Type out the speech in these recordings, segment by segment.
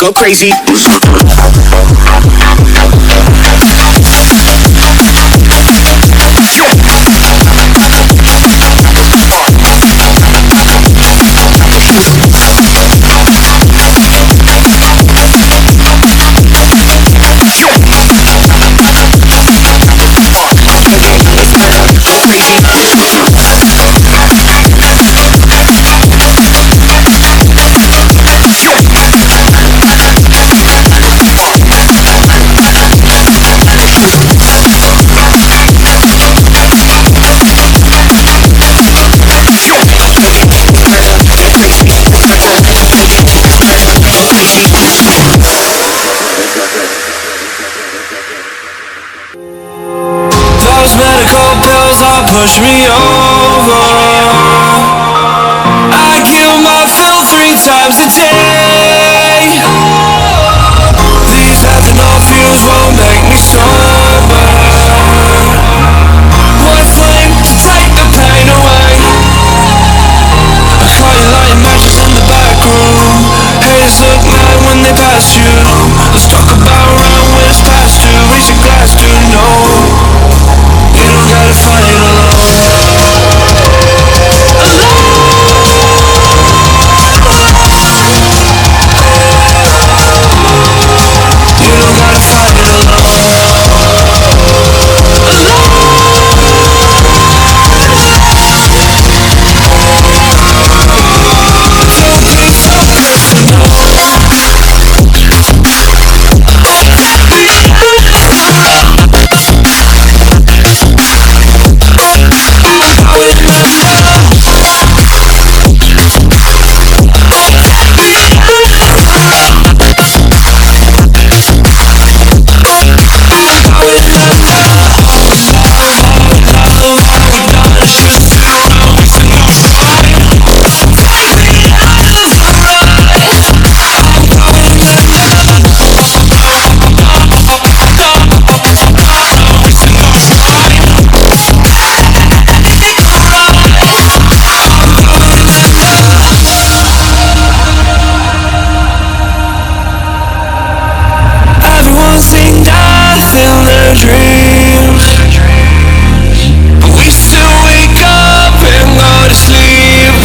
go crazy. Those medical pills all push me over. I kill my fill 3 times a day. These ethanol fumes won't make me sober. One flame to take the pain away. I caught you lighting matches in the back room. Haters look mad when they pass you. Let's talk about around when it's past due. Raise your glass to no. You don't gotta fight it alone. You don't gotta fight it alone. Seen death in their dreams, but we still wake up and go to sleep.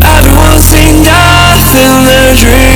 Everyone's seen death in their dreams.